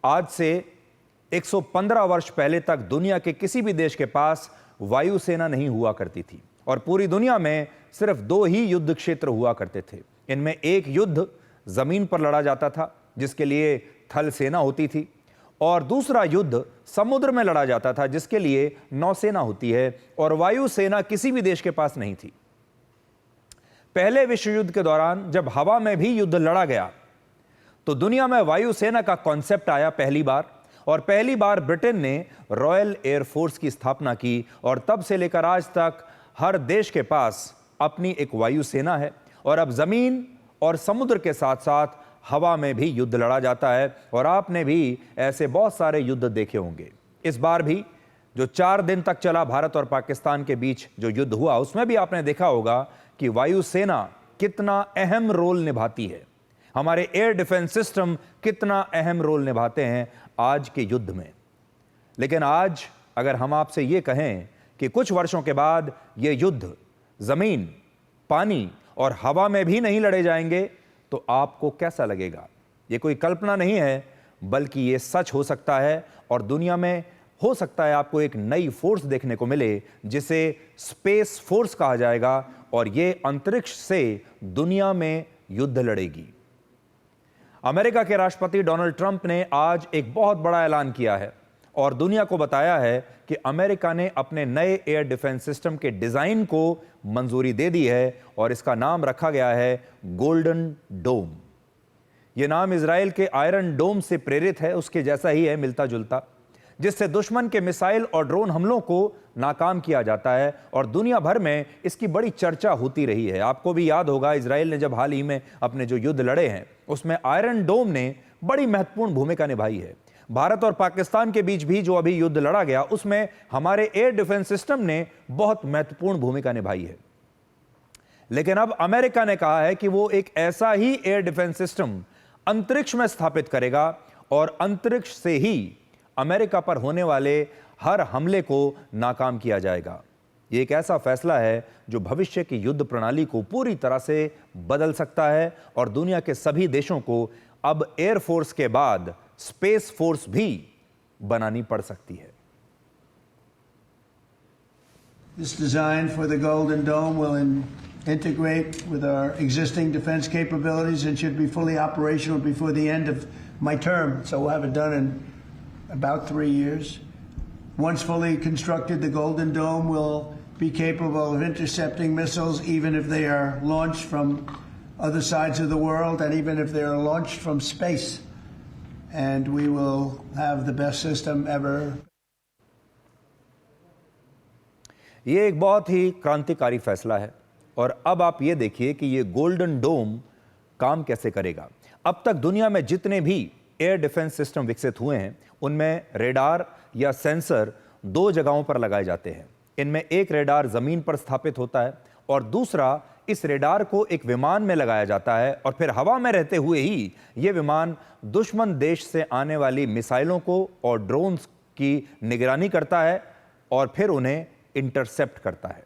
आज से 115 वर्ष पहले तक दुनिया के किसी भी देश के पास वायुसेना नहीं हुआ करती थी और पूरी दुनिया में सिर्फ 2 ही युद्ध क्षेत्र हुआ करते थे। इनमें एक युद्ध जमीन पर लड़ा जाता था जिसके लिए थल सेना होती थी और दूसरा युद्ध समुद्र में लड़ा जाता था जिसके लिए नौसेना होती है और वायुसेना किसी भी देश के पास नहीं थी। पहले विश्व युद्ध के दौरान जब हवा में भी युद्ध लड़ा गया तो दुनिया में वायुसेना का कॉन्सेप्ट आया पहली बार और पहली बार ब्रिटेन ने रॉयल एयरफोर्स की स्थापना की और तब से लेकर आज तक हर देश के पास अपनी एक वायुसेना है और अब जमीन और समुद्र के साथ साथ हवा में भी युद्ध लड़ा जाता है और आपने भी ऐसे बहुत सारे युद्ध देखे होंगे। इस बार भी जो 4 दिन तक चला भारत और पाकिस्तान के बीच जो युद्ध हुआ उसमें भी आपने देखा होगा कि वायुसेना कितना अहम रोल निभाती है, हमारे एयर डिफेंस सिस्टम कितना अहम रोल निभाते हैं आज के युद्ध में। लेकिन आज अगर हम आपसे ये कहें कि कुछ वर्षों के बाद ये युद्ध जमीन, पानी और हवा में भी नहीं लड़े जाएंगे तो आपको कैसा लगेगा? ये कोई कल्पना नहीं है बल्कि ये सच हो सकता है और दुनिया में हो सकता है आपको एक नई फोर्स देखने को मिले जिसे स्पेस फोर्स कहा जाएगा और ये अंतरिक्ष से दुनिया में युद्ध लड़ेगी। अमेरिका के राष्ट्रपति डोनाल्ड ट्रंप ने आज एक बहुत बड़ा ऐलान किया है और दुनिया को बताया है कि अमेरिका ने अपने नए एयर डिफेंस सिस्टम के डिजाइन को मंजूरी दे दी है और इसका नाम रखा गया है गोल्डन डोम। यह नाम इजराइल के आयरन डोम से प्रेरित है, उसके जैसा ही है, मिलता जुलता, जिससे दुश्मन के मिसाइल और ड्रोन हमलों को नाकाम किया जाता है और दुनिया भर में इसकी बड़ी चर्चा होती रही है। आपको भी याद होगा इजराइल ने जब हाल ही में अपने जो युद्ध लड़े हैं उसमें आयरन डोम ने बड़ी महत्वपूर्ण भूमिका निभाई है। भारत और पाकिस्तान के बीच भी जो अभी युद्ध लड़ा गया उसमें हमारे एयर डिफेंस सिस्टम ने बहुत महत्वपूर्ण भूमिका निभाई है। लेकिन अब अमेरिका ने कहा है कि वो एक ऐसा ही एयर डिफेंस सिस्टम अंतरिक्ष में स्थापित करेगा और अंतरिक्ष से ही अमेरिका पर होने वाले हर हमले को नाकाम किया जाएगा। यह एक ऐसा फैसला है जो भविष्य की युद्ध प्रणाली को पूरी तरह से बदल सकता है और दुनिया के सभी देशों को अब एयरफोर्स के बाद स्पेस फोर्स भी बनानी पड़ सकती है। This design for the Golden Dome will integrate with our existing defense capabilities and should be fully operational before the end of my term. So we'll have it done in about 3 years. Once fully constructed, the Golden Dome will be capable of intercepting missiles even if they are launched from other sides of the world and even if they are launched from space. And we will have the best system ever. ये एक बहुत ही क्रांतिकारी फैसला है और अब आप ये देखिए कि ये गोल्डन डोम काम कैसे करेगा। अब तक दुनिया में जितने भी एयर डिफेंस सिस्टम विकसित हुए हैं उनमें रेडार या सेंसर 2 जगहों पर लगाए जाते हैं। इनमें एक रेडार जमीन पर स्थापित होता है और दूसरा इस रेडार को एक विमान में लगाया जाता है और फिर हवा में रहते हुए ही यह विमान दुश्मन देश से आने वाली मिसाइलों को और ड्रोन्स की निगरानी करता है और फिर उन्हें इंटरसेप्ट करता है।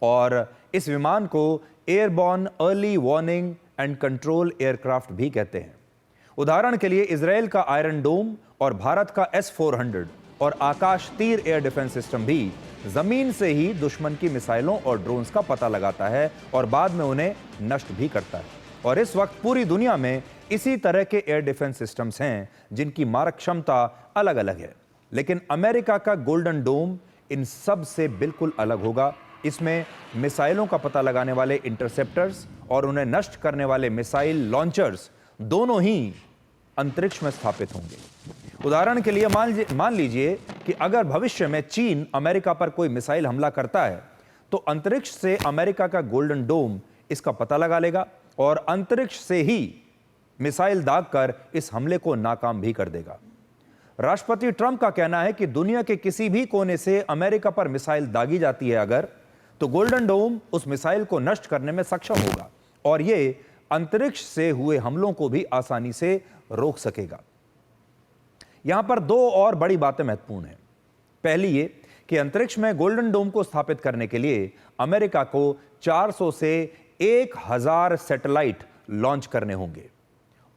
और इस विमान को airborne early warning and control aircraft भी कहते हैं। उदाहरण के लिए इजराइल का आयरन डोम और भारत का S-400 और आकाश तीर एयर डिफेंस सिस्टम भी जमीन से ही दुश्मन की मिसाइलों और ड्रोन्स का पता लगाता है और बाद में उन्हें नष्ट भी करता है। और इस वक्त पूरी दुनिया में इसी तरह के एयर डिफेंस सिस्टम्स हैं जिनकी मारक क्षमता अलग अलग है। लेकिन अमेरिका का गोल्डन डोम इन सब से बिल्कुल अलग होगा। इसमें मिसाइलों का पता लगाने वाले इंटरसेप्टर्स और उन्हें नष्ट करने वाले मिसाइल लॉन्चर्स दोनों ही अंतरिक्ष में स्थापित होंगे। उदाहरण के लिए मान लीजिए कि अगर भविष्य में चीन अमेरिका पर कोई मिसाइल हमला करता है तो अंतरिक्ष से अमेरिका का गोल्डन डोम इसका पता लगा लेगा और अंतरिक्ष से ही मिसाइल दागकर इस हमले को नाकाम भी कर देगा। राष्ट्रपति ट्रंप का कहना है कि दुनिया के किसी भी कोने से अमेरिका पर मिसाइल दागी जाती है अगर, तो गोल्डन डोम उस मिसाइल को नष्ट करने में सक्षम होगा और यह अंतरिक्ष से हुए हमलों को भी आसानी से रोक सकेगा। यहां पर 2 और बड़ी बातें महत्वपूर्ण हैं। पहली ये कि अंतरिक्ष में गोल्डन डोम को स्थापित करने के लिए अमेरिका को 400 से 1000 सैटेलाइट लॉन्च करने होंगे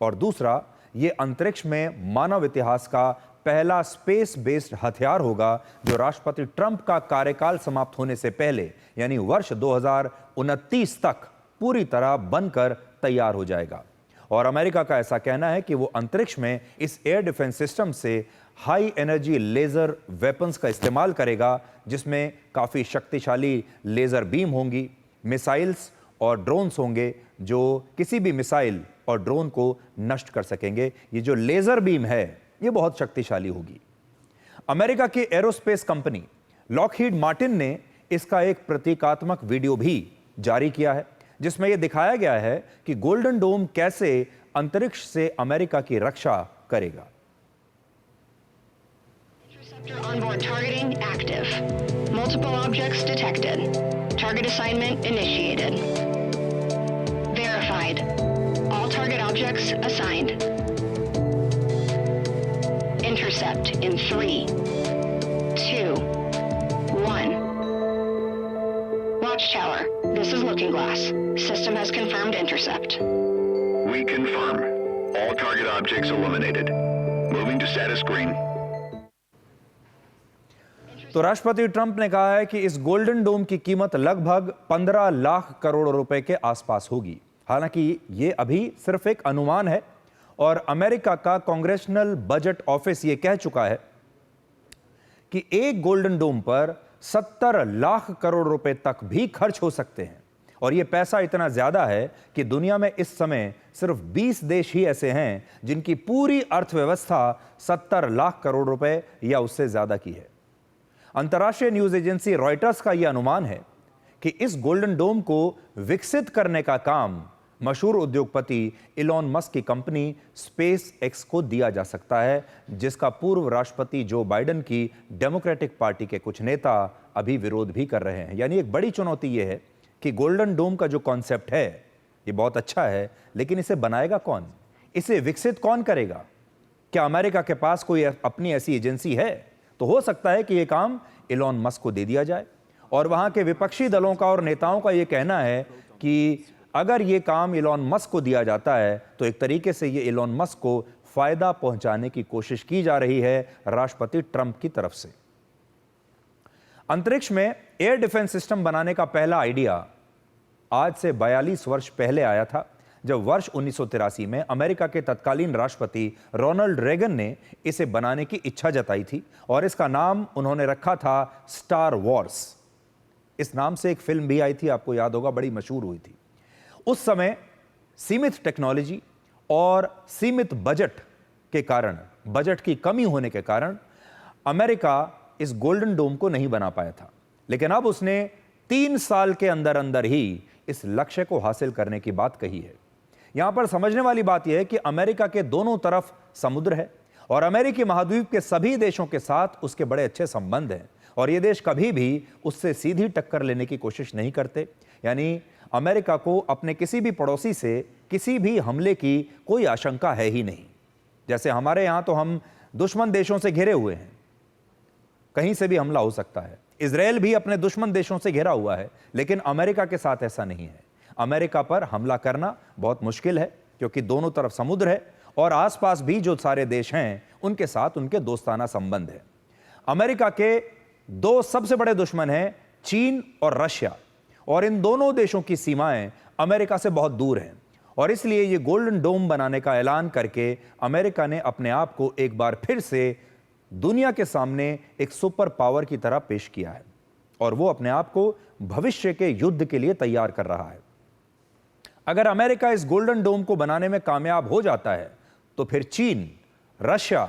और दूसरा ये अंतरिक्ष में मानव इतिहास का पहला स्पेस बेस्ड हथियार होगा जो राष्ट्रपति ट्रंप का कार्यकाल समाप्त होने से पहले यानी वर्ष 2029 तक पूरी तरह बनकर तैयार हो जाएगा। और अमेरिका का ऐसा कहना है कि वो अंतरिक्ष में इस एयर डिफेंस सिस्टम से हाई एनर्जी लेजर वेपन्स का इस्तेमाल करेगा, जिसमें काफी शक्तिशाली लेजर बीम होंगी, मिसाइल्स और ड्रोन्स होंगे जो किसी भी मिसाइल और ड्रोन को नष्ट कर सकेंगे। ये जो लेजर बीम है ये बहुत शक्तिशाली होगी। अमेरिका की एरोस्पेस कंपनी लॉकहीड मार्टिन ने इसका एक प्रतीकात्मक वीडियो भी जारी किया है, जिसमें यह दिखाया गया है कि गोल्डन डोम कैसे अंतरिक्ष से अमेरिका की रक्षा करेगा। Interceptor onboard targeting active. Multiple objects detected. Target assignment initiated. Verified. All target objects assigned. Intercept in 3, 2, 1. Watchtower, this is Looking Glass. System has confirmed intercept. We confirm. All target objects eliminated. Moving to status green. तो राष्ट्रपति Trump ने कहा है कि इस golden डोम की कीमत लगभग 15 लाख करोड़ रुपए के आसपास होगी। हालांकि ये अभी सिर्फ एक अनुमान है और अमेरिका का कांग्रेशनल बजट ऑफिस ये कह चुका है कि एक गोल्डन डोम पर 70 लाख करोड़ रुपए तक भी खर्च हो सकते हैं। और यह पैसा इतना ज्यादा है कि दुनिया में इस समय सिर्फ 20 देश ही ऐसे हैं जिनकी पूरी अर्थव्यवस्था 70 लाख करोड़ रुपए या उससे ज्यादा की है। अंतर्राष्ट्रीय न्यूज एजेंसी रॉयटर्स का यह अनुमान है कि इस गोल्डन डोम को विकसित करने का काम मशहूर उद्योगपति इलॉन मस्क की कंपनी स्पेस एक्स को दिया जा सकता है, जिसका पूर्व राष्ट्रपति जो बाइडेन की डेमोक्रेटिक पार्टी के कुछ नेता अभी विरोध भी कर रहे हैं। यानी एक बड़ी चुनौती यह है कि गोल्डन डोम का जो कॉन्सेप्ट है ये बहुत अच्छा है, लेकिन इसे बनाएगा कौन, इसे विकसित कौन करेगा? क्या अमेरिका के पास कोई अपनी ऐसी एजेंसी है? तो हो सकता है कि यह काम इलॉन मस्क को दे दिया जाए। और वहां के विपक्षी दलों का और नेताओं का यह कहना है कि अगर यह काम इलॉन मस्क को दिया जाता है तो एक तरीके से यह इलॉन मस्क को फायदा पहुंचाने की कोशिश की जा रही है राष्ट्रपति ट्रंप की तरफ से। अंतरिक्ष में एयर डिफेंस सिस्टम बनाने का पहला आइडिया आज से 42 वर्ष पहले आया था, जब वर्ष 1983 में अमेरिका के तत्कालीन राष्ट्रपति रोनाल्ड रेगन ने इसे बनाने की इच्छा जताई थी और इसका नाम उन्होंने रखा था स्टार वॉर्स। इस नाम से एक फिल्म भी आई थी, आपको याद होगा, बड़ी मशहूर हुई थी। उस समय सीमित टेक्नोलॉजी और सीमित बजट के कारण, बजट की कमी होने के कारण अमेरिका इस गोल्डन डोम को नहीं बना पाया था। लेकिन अब उसने 3 साल के अंदर अंदर ही इस लक्ष्य को हासिल करने की बात कही है। यहां पर समझने वाली बात यह है कि अमेरिका के दोनों तरफ समुद्र है और अमेरिकी महाद्वीप के सभी देशों के साथ उसके बड़े अच्छे संबंध हैं और ये देश कभी भी उससे सीधी टक्कर लेने की कोशिश नहीं करते। यानी अमेरिका को अपने किसी भी पड़ोसी से किसी भी हमले की कोई आशंका है ही नहीं। जैसे हमारे यहां तो हम दुश्मन देशों से घिरे हुए हैं, कहीं से भी हमला हो सकता है। इजराइल भी अपने दुश्मन देशों से घिरा हुआ है, लेकिन अमेरिका के साथ ऐसा नहीं है। अमेरिका पर हमला करना बहुत मुश्किल है क्योंकि दोनों तरफ समुद्र है और आसपास भी जो सारे देश हैं उनके साथ उनके दोस्ताना संबंध है। अमेरिका के 2 सबसे बड़े दुश्मन हैं चीन और रशिया, और इन दोनों देशों की सीमाएं अमेरिका से बहुत दूर हैं और इसलिए ये गोल्डन डोम बनाने का ऐलान करके अमेरिका ने अपने आप को एक बार फिर से दुनिया के सामने एक सुपर पावर की तरह पेश किया है और वो अपने आप को भविष्य के युद्ध के लिए तैयार कर रहा है। अगर अमेरिका इस गोल्डन डोम को बनाने में कामयाब हो जाता है तो फिर चीन, रशिया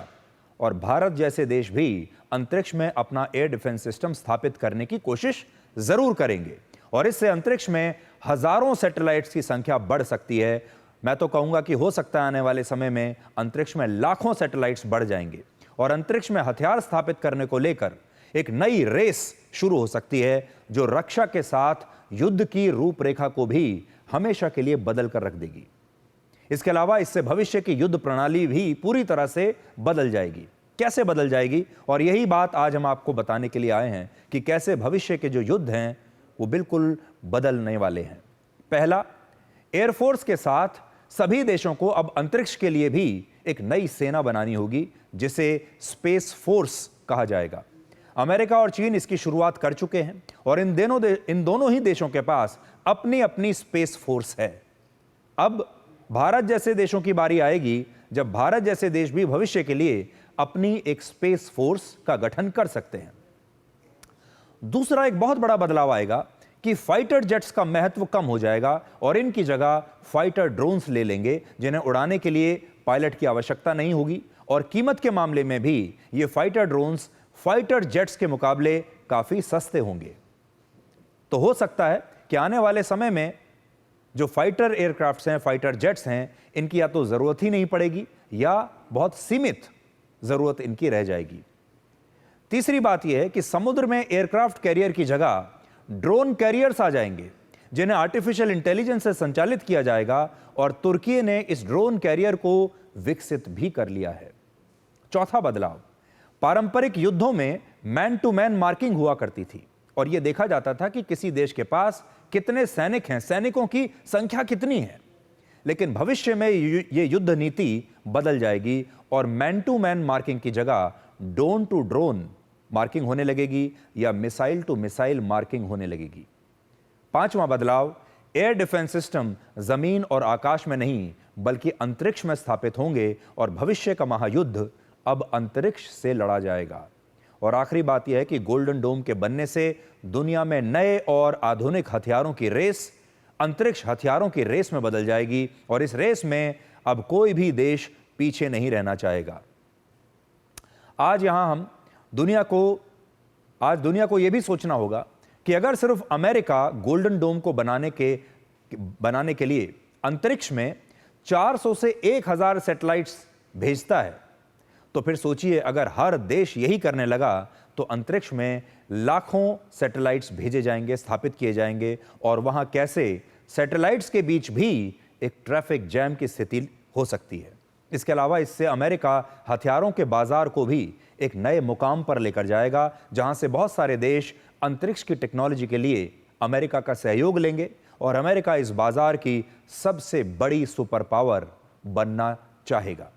और भारत जैसे देश भी अंतरिक्ष में अपना एयर डिफेंस सिस्टम स्थापित करने की कोशिश जरूर करेंगे और इससे अंतरिक्ष में हजारों सैटेलाइट्स की संख्या बढ़ सकती है। मैं तो कहूंगा कि हो सकता है आने वाले समय में अंतरिक्ष में लाखों सैटेलाइट्स बढ़ जाएंगे और अंतरिक्ष में हथियार स्थापित करने को लेकर एक नई रेस शुरू हो सकती है जो रक्षा के साथ युद्ध की रूपरेखा को भी हमेशा के लिए बदल कर रख देगी। इसके अलावा इससे भविष्य की युद्ध प्रणाली भी पूरी तरह से बदल जाएगी। कैसे बदल जाएगी, और यही बात आज हम आपको बताने के लिए आए हैं कि कैसे भविष्य के जो युद्ध हैं वो बिल्कुल बदलने वाले हैं। पहला, एयरफोर्स के साथ सभी देशों को अब अंतरिक्ष के लिए भी एक नई सेना बनानी होगी जिसे स्पेस फोर्स कहा जाएगा। अमेरिका और चीन इसकी शुरुआत कर चुके हैं और इन दोनों ही देशों के पास अपनी अपनी स्पेस फोर्स है। अब भारत जैसे देशों की बारी आएगी जब भारत जैसे देश भी भविष्य के लिए अपनी एक स्पेस फोर्स का गठन कर सकते हैं। दूसरा एक बहुत बड़ा बदलाव आएगा कि फाइटर जेट्स का महत्व कम हो जाएगा और इनकी जगह फाइटर ड्रोन्स ले लेंगे जिन्हें उड़ाने के लिए पायलट की आवश्यकता नहीं होगी और कीमत के मामले में भी ये फाइटर ड्रोन्स फाइटर जेट्स के मुकाबले काफी सस्ते होंगे। तो हो सकता है कि आने वाले समय में जो फाइटर एयरक्राफ्ट्स हैं, फाइटर जेट्स हैं, इनकी या तो जरूरत ही नहीं पड़ेगी या बहुत सीमित जरूरत इनकी रह जाएगी। तीसरी बात यह है कि समुद्र में एयरक्राफ्ट कैरियर की जगह ड्रोन कैरियर्स आ जाएंगे जिन्हें आर्टिफिशियल इंटेलिजेंस से संचालित किया जाएगा और तुर्की ने इस ड्रोन कैरियर को विकसित भी कर लिया है। चौथा बदलाव, पारंपरिक युद्धों में मैन टू मैन मार्किंग हुआ करती थी और यह देखा जाता था कि किसी देश के पास कितने सैनिक हैं, सैनिकों की संख्या कितनी है। लेकिन भविष्य में यह युद्ध नीति बदल जाएगी और मैन टू मैन मार्किंग की जगह ड्रोन टू ड्रोन मार्किंग होने लगेगी या मिसाइल टू मिसाइल मार्किंग होने लगेगी। पांचवा बदलाव, एयर डिफेंस सिस्टम जमीन और आकाश में नहीं बल्कि अंतरिक्ष में स्थापित होंगे और भविष्य का महायुद्ध अब अंतरिक्ष से लड़ा जाएगा। और आखिरी बात यह है कि गोल्डन डोम के बनने से दुनिया में नए और आधुनिक हथियारों की रेस अंतरिक्ष हथियारों की रेस में बदल जाएगी और इस रेस में अब कोई भी देश पीछे नहीं रहना चाहेगा। आज दुनिया को यह भी सोचना होगा कि अगर सिर्फ अमेरिका गोल्डन डोम को बनाने के लिए अंतरिक्ष में 400 से 1000 सैटेलाइट्स भेजता है तो फिर सोचिए अगर हर देश यही करने लगा तो अंतरिक्ष में लाखों सैटेलाइट्स भेजे जाएंगे, स्थापित किए जाएंगे और वहां कैसे सैटेलाइट्स के बीच भी एक ट्रैफिक जैम की स्थिति हो सकती है। इसके अलावा इससे अमेरिका हथियारों के बाजार को भी एक नए मुकाम पर लेकर जाएगा जहां से बहुत सारे देश अंतरिक्ष की टेक्नोलॉजी के लिए अमेरिका का सहयोग लेंगे और अमेरिका इस बाजार की सबसे बड़ी सुपर पावर बनना चाहेगा।